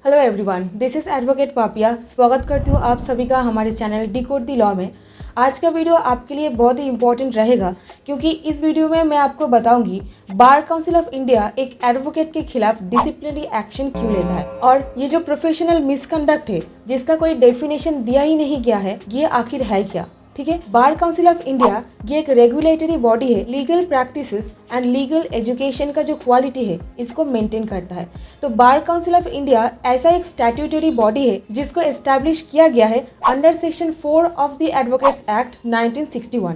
Hello everyone, this is advocate Papiya. स्वागत करती हूँ आप सभी का हमारे चैनल डिकोड द लॉ में। आज का वीडियो आपके लिए बहुत ही इंपॉर्टेंट रहेगा क्योंकि इस वीडियो में मैं आपको बताऊंगी बार काउंसिल ऑफ इंडिया एक एडवोकेट के खिलाफ डिसिप्लिनरी एक्शन क्यों लेता है और ये जो प्रोफेशनल मिसकंडक्ट है जिसका कोई डेफिनेशन दिया ही नहीं गया है, ये आखिर है क्या। ठीक है, बार काउंसिल ऑफ इंडिया ये एक रेगुलेटरी बॉडी है, legal practices and legal education का जो क्वालिटी है इसको मेंटेन करता है। तो बार काउंसिल ऑफ इंडिया ऐसा एक स्टैट्यूटरी बॉडी है जिसको एस्टैब्लिश किया गया है under section 4 of the advocates act 1961।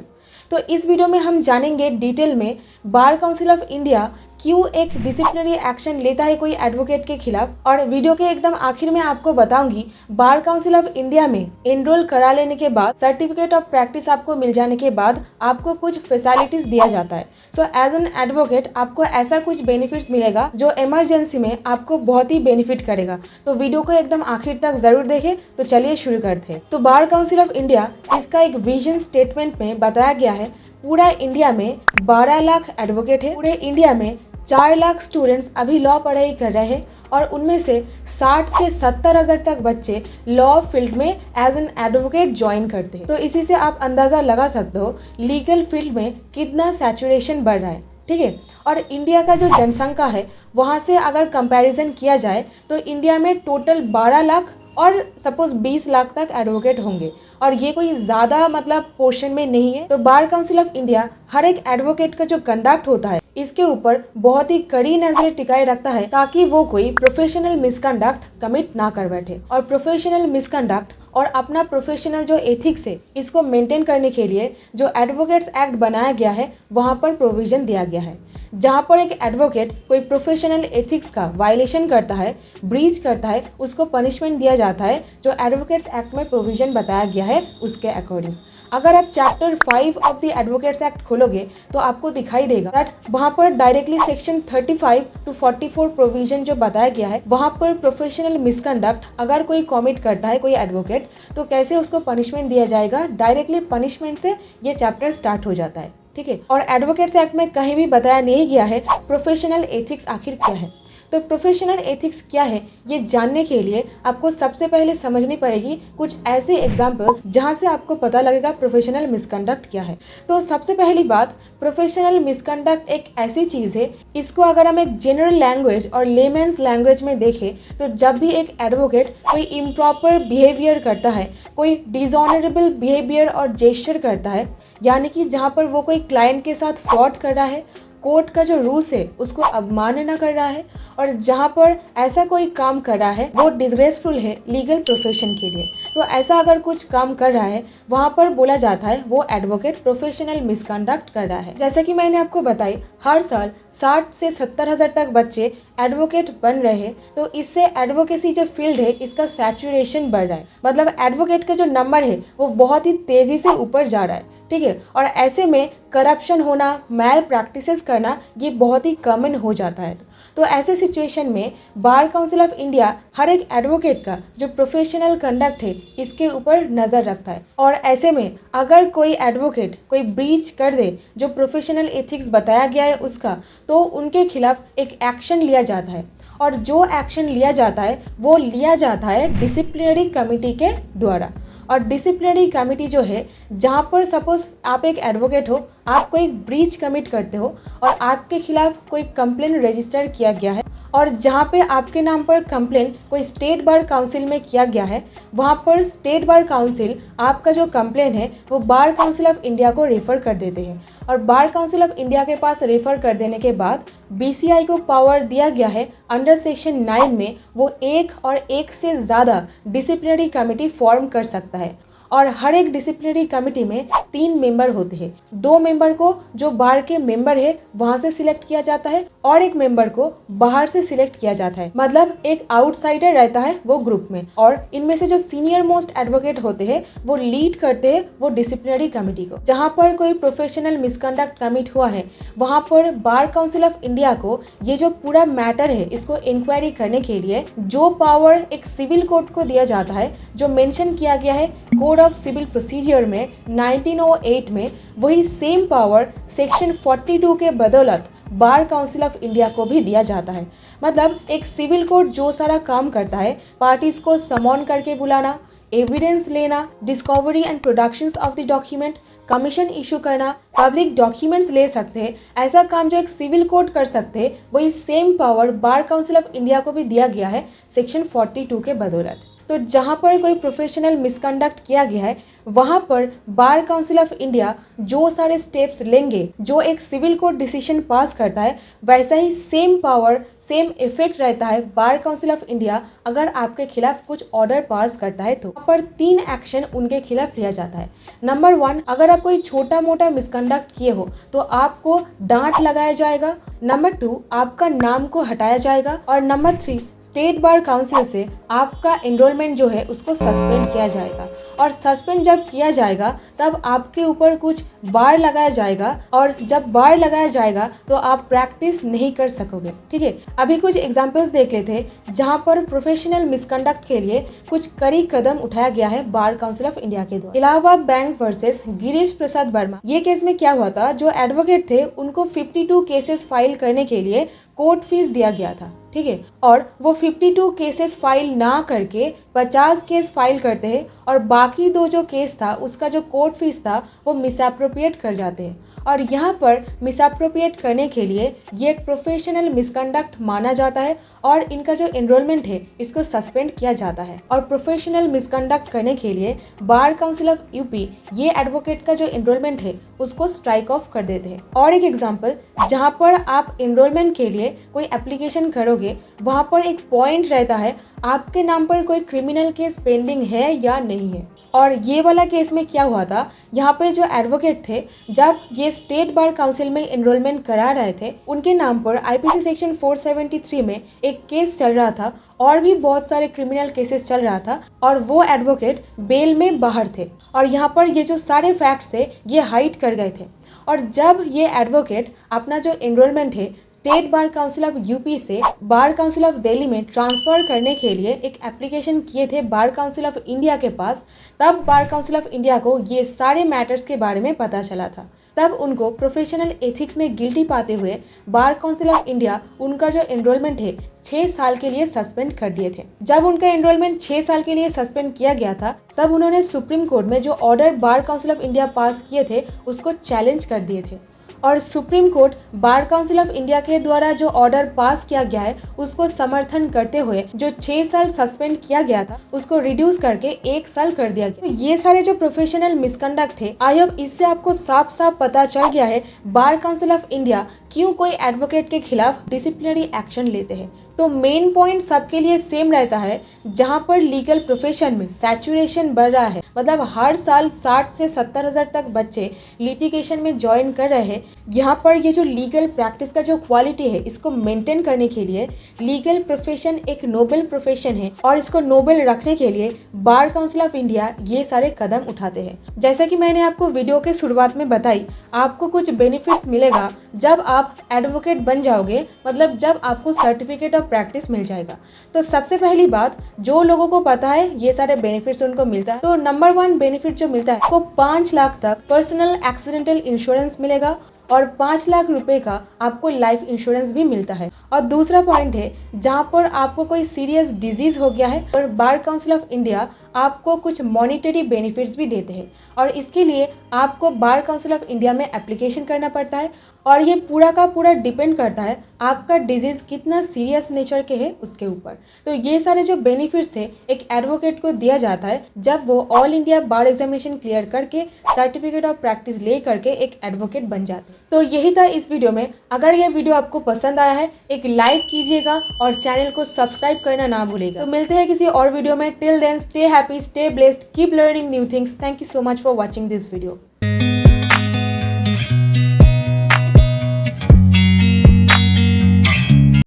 तो इस वीडियो में हम जानेंगे डिटेल में बार काउंसिल ऑफ इंडिया क्यों एक डिसिप्लिनरी एक्शन लेता है कोई एडवोकेट के खिलाफ, और वीडियो के एकदम आखिर में आपको बताऊंगी बार काउंसिल ऑफ इंडिया में एनरोल करा लेने के बाद सर्टिफिकेट ऑफ प्रैक्टिस आपको मिल जाने के बाद आपको कुछ फैसिलिटीज दिया जाता है। सो एज एन एडवोकेट आपको ऐसा कुछ बेनिफिट्स मिलेगा जो इमरजेंसी में आपको बहुत ही बेनिफिट करेगा। तो वीडियो को एकदम आखिर तक जरूर देखें। तो चलिए शुरू करते हैं। तो बार काउंसिल ऑफ इंडिया इसका एक विजन स्टेटमेंट में बताया गया है पूरा इंडिया में 12 लाख एडवोकेट है, पूरे इंडिया में 4 लाख स्टूडेंट्स अभी लॉ पढ़ाई कर रहे हैं और उनमें से 60 से 70 हज़ार तक बच्चे लॉ फील्ड में एज एन एडवोकेट ज्वाइन करते हैं। तो इसी से आप अंदाज़ा लगा सकते हो लीगल फील्ड में कितना सैचुरेशन बढ़ रहा है। ठीक है, और इंडिया का जो जनसंख्या है वहाँ से अगर कंपैरिजन किया जाए तो इंडिया में टोटल 12 लाख और सपोज 20 लाख तक एडवोकेट होंगे और ये कोई ज़्यादा मतलब पोर्शन में नहीं है। तो बार काउंसिल ऑफ इंडिया हर एक एडवोकेट का जो कंडक्ट होता है इसके ऊपर बहुत ही कड़ी नजरें टिकाए रखता है ताकि वो कोई प्रोफेशनल मिसकंडक्ट कमिट ना कर बैठे। और प्रोफेशनल मिसकंडक्ट और अपना प्रोफेशनल जो एथिक्स है इसको मेंटेन करने के लिए जो एडवोकेट्स एक्ट बनाया गया है वहाँ पर प्रोविजन दिया गया है। जहाँ पर एक एडवोकेट कोई प्रोफेशनल एथिक्स का वायलेशन करता है, ब्रीच करता है, उसको पनिशमेंट दिया जाता है जो एडवोकेट्स एक्ट में प्रोविजन बताया गया है उसके अकॉर्डिंग। अगर आप chapter 5 of the advocates act खोलोगे तो आपको दिखाई देगा दैट वहाँ पर डायरेक्टली सेक्शन 35 to 44 प्रोविजन जो बताया गया है वहाँ पर प्रोफेशनल मिसकंडक्ट अगर कोई कॉमिट करता है कोई एडवोकेट तो कैसे उसको पनिशमेंट दिया जाएगा, डायरेक्टली पनिशमेंट से ये चैप्टर स्टार्ट हो जाता है। ठीक है, और एडवोकेट्स एक्ट में कहीं भी बताया नहीं गया है प्रोफेशनल एथिक्स आखिर क्या है। तो प्रोफेशनल एथिक्स क्या है ये जानने के लिए आपको सबसे पहले समझनी पड़ेगी कुछ ऐसे एग्जाम्पल्स जहां से आपको पता लगेगा प्रोफेशनल मिसकंडक्ट क्या है। तो सबसे पहली बात, प्रोफेशनल मिसकंडक्ट एक ऐसी चीज़ है, इसको अगर हम एक जनरल लैंग्वेज और लेमेंस लैंग्वेज में देखें तो जब भी एक एडवोकेट कोई इम्प्रॉपर बिहेवियर करता है, कोई डिसऑनरेबल बिहेवियर और जेस्चर करता है, यानी कि जहाँ पर वो कोई क्लाइंट के साथ फ्रॉड कर रहा है, कोर्ट का जो रूल्स है उसको अवमानना कर रहा है, और जहाँ पर ऐसा कोई काम कर रहा है वो डिसग्रेसफुल है लीगल प्रोफेशन के लिए, तो ऐसा अगर कुछ काम कर रहा है वहाँ पर बोला जाता है वो एडवोकेट प्रोफेशनल मिसकंडक्ट कर रहा है। जैसा कि मैंने आपको बताई हर साल 60 से 70 हज़ार तक बच्चे एडवोकेट बन रहे हैं, तो इससे एडवोकेसी जो फील्ड है इसका सैचुरेशन बढ़ रहा है, मतलब एडवोकेट का जो नंबर है वो बहुत ही तेज़ी से ऊपर जा रहा है। ठीक है, और ऐसे में करप्शन होना, मैल प्रैक्टिसेस करना ये बहुत ही कॉमन हो जाता है। तो ऐसे सिचुएशन में बार काउंसिल ऑफ इंडिया हर एक एडवोकेट का जो प्रोफेशनल कंडक्ट है इसके ऊपर नज़र रखता है, और ऐसे में अगर कोई एडवोकेट कोई ब्रीच कर दे जो प्रोफेशनल एथिक्स बताया गया है उसका, तो उनके खिलाफ एक एक्शन लिया जाता है, और जो एक्शन लिया जाता है वो लिया जाता है डिसिप्लिनरी कमेटी के द्वारा। और डिसिप्लिनरी कमेटी जो है, जहाँ पर सपोज आप एक एडवोकेट हो, आप कोई ब्रीच कमिट करते हो और आपके खिलाफ कोई कंप्लेन रजिस्टर किया गया है, और जहाँ पे आपके नाम पर कंप्लेन कोई स्टेट बार काउंसिल में किया गया है, वहाँ पर स्टेट बार काउंसिल आपका जो कंप्लेन है वो बार काउंसिल ऑफ इंडिया को रेफ़र कर देते हैं, और बार काउंसिल ऑफ इंडिया के पास रेफ़र कर देने के बाद बीसीआई को पावर दिया गया है अंडर सेक्शन 9 में वो एक और एक से ज़्यादा डिसिप्लिनरी कमेटी फॉर्म कर सकता है। और हर एक डिसिप्लिनरी कमेटी में 3 मेंबर होते हैं। 2 मेंबर को जो बार के मेंबर है वहां से सिलेक्ट किया जाता है और एक मेंबर को बाहर से सिलेक्ट किया जाता है, मतलब एक आउटसाइडर रहता है वो ग्रुप में। और इनमें से जो सीनियर मोस्ट एडवोकेट होते हैं वो लीड करते हैं वो डिसिप्लिनरी कमेटी को। जहां पर कोई प्रोफेशनल मिसकंडक्ट कमिट हुआ है वहां पर बार काउंसिल ऑफ इंडिया को ये जो पूरा मैटर है इसको इंक्वायरी करने के लिए जो पावर एक सिविल कोर्ट को दिया जाता है, जो मेंशन किया गया है code code of civil procedure में 1908 में वही सेम पावर सेक्शन 42 के बदौलत बार काउंसिल ऑफ इंडिया को भी दिया जाता है। मतलब एक सिविल कोर्ट जो सारा काम करता है, पार्टीज को समॉन करके बुलाना, एविडेंस लेना, discovery and productions of the document, commission issue करना, पब्लिक डॉक्यूमेंट्स ले सकते हैं, ऐसा काम जो एक सिविल कोर्ट कर सकते हैं, वही same power bar council of India को भी दिया गया है सेक्शन 42 के बदौलत। तो जहाँ पर कोई प्रोफेशनल मिसकंडक्ट किया गया है, वहाँ पर बार काउंसिल ऑफ इंडिया जो सारे स्टेप्स लेंगे, जो एक सिविल कोर्ट डिसीजन पास करता है, वैसा ही सेम पावर सेम इफेक्ट रहता है बार काउंसिल ऑफ इंडिया अगर आपके खिलाफ कुछ ऑर्डर पास करता है तो। यहाँ पर 3 एक्शन उनके खिलाफ लिया जाता है। नंबर 1, अगर आप कोई छोटा मोटा मिसकंडक्ट किए हो तो आपको डांट लगाया जाएगा। नंबर 2, आपका नाम को हटाया जाएगा। और नंबर 3, स्टेट बार काउंसिल से आपका एनरोलमेंट जो है उसको सस्पेंड किया जाएगा। और सस्पेंड जब किया जाएगा तब आपके ऊपर कुछ बार लगाया जाएगा, और जब बार लगाया जाएगा तो आप प्रैक्टिस नहीं कर सकोगे। ठीक है, अभी कुछ एग्जांपल्स देख लेते हैं जहां पर प्रोफेशनल मिसकंडक्ट के लिए कुछ कड़ी कदम उठाया गया है बार काउंसिल ऑफ इंडिया के द्वारा। इलाहाबाद बैंक वर्सेस गिरीश प्रसाद वर्मा, ये केस में क्या हुआ था, जो एडवोकेट थे उनको 52 केसेस फाइल करने के लिए कोर्ट फीस दिया गया था। ठीक है, और वो 52 केसेस फाइल ना करके 50 केस फाइल करते हैं, और बाकी 2 जो केस था उसका जो कोर्ट फीस था वो मिसअप्रोप्रिएट कर जाते हैं। और यहाँ पर मिसअप्रोप्रिएट करने के लिए ये एक प्रोफेशनल मिसकंडक्ट माना जाता है, और इनका जो एनरोलमेंट है इसको सस्पेंड किया जाता है। और प्रोफेशनल मिसकंडक्ट करने के लिए बार काउंसिल ऑफ यूपी ये एडवोकेट का जो एनरोलमेंट है उसको स्ट्राइक ऑफ कर देते हैं। और एक एग्जाम्पल, जहाँ पर आप एनरोलमेंट के लिए कोई एप्लीकेशन करोगे, वहाँ पर एक पॉइंट रहता है आपके नाम पर कोई क्रिमिनल केस पेंडिंग है या नहीं है। और ये वाला केस में क्या हुआ था, यहाँ पे जो एडवोकेट थे जब ये स्टेट बार काउंसिल में एनरोलमेंट करा रहे थे, उनके नाम पर आईपीसी सेक्शन 473 में एक केस चल रहा था, और भी बहुत सारे क्रिमिनल केसेस चल रहा था, और वो एडवोकेट बेल में बाहर थे। और यहाँ पर ये जो सारे फैक्ट्स है ये हाइड कर गए थे। और जब ये एडवोकेट अपना जो एनरोलमेंट है state bar council of UP से बार काउंसिल ऑफ दिल्ली में ट्रांसफर करने के लिए एक एप्लीकेशन किए थे बार काउंसिल ऑफ इंडिया के पास, तब बार काउंसिल ऑफ इंडिया को ये सारे मैटर्स के बारे में पता चला था। तब उनको प्रोफेशनल एथिक्स में गिल्टी पाते हुए बार काउंसिल ऑफ इंडिया उनका जो एनरोलमेंट है 6 साल के लिए सस्पेंड कर दिए थे। जब उनका एनरोलमेंट 6 साल के लिए सस्पेंड किया गया था, तब उन्होंने सुप्रीम कोर्ट में जो order bar council of India pass किए थे उसको चैलेंज कर दिए थे। और supreme court bar council of India के द्वारा जो ऑर्डर पास किया गया है उसको समर्थन करते हुए जो 6 साल सस्पेंड किया गया था उसको रिड्यूस करके 1 साल कर दिया गया। तो ये सारे जो प्रोफेशनल मिसकंडक्ट है, आई होप इससे आपको साफ साफ पता चल गया है बार काउंसिल ऑफ इंडिया क्यों कोई एडवोकेट के खिलाफ डिसिप्लिनरी एक्शन लेते हैं। तो मेन पॉइंट सबके लिए सेम रहता है, जहां पर लीगल प्रोफेशन में सैचुरेशन बढ़ रहा है, मतलब हर साल 60 से 70 हज़ार तक बच्चे लिटिगेशन में ज्वाइन कर रहे हैं। यहाँ पर ये जो लीगल प्रैक्टिस का जो क्वालिटी है इसको मेंटेन करने के लिए लीगल प्रोफेशन एक नोबल प्रोफेशन है, और इसको नोबल रखने के लिए बार काउंसिल ऑफ इंडिया ये सारे कदम उठाते हैं। जैसा कि मैंने आपको वीडियो के शुरुआत में बताई, आपको कुछ बेनिफिट्स मिलेगा जब आप एडवोकेट बन जाओगे, मतलब जब आपको सर्टिफिकेट ऑफ प्रैक्टिस मिल जाएगा। तो सबसे पहली बात, जो लोगों को पता है ये सारे बेनिफिट्स उनको मिलता है, तो नंबर 1 बेनिफिट जो मिलता है आपको 5 लाख तक पर्सनल एक्सीडेंटल इंश्योरेंस मिलेगा, और 5 लाख रुपए का आपको लाइफ इंश्योरेंस भी मिलता है। और दूसरा पॉइंट है, जहाँ पर आपको कोई सीरियस डिजीज हो गया है और बार काउंसिल ऑफ इंडिया आपको कुछ मॉनिटरी बेनिफिट्स भी देते हैं, और इसके लिए आपको बार काउंसिल ऑफ इंडिया में एप्लीकेशन करना पड़ता है, और ये पूरा का पूरा डिपेंड करता है आपका डिजीज कितना सीरियस नेचर के है उसके ऊपर। तो ये सारे जो बेनिफिट्स है एक एडवोकेट को दिया जाता है जब वो ऑल इंडिया बार एग्जामिनेशन क्लियर करके सर्टिफिकेट ऑफ प्रैक्टिस ले करके एक एडवोकेट बन जाते हैं। तो यही था इस वीडियो में। अगर ये वीडियो आपको पसंद आया है एक लाइक कीजिएगा और चैनल को सब्सक्राइब करना ना भूलिएगा। तो मिलते हैं किसी और वीडियो में। Till then stay happy, stay blessed, keep learning new things. Thank you so much for watching this video.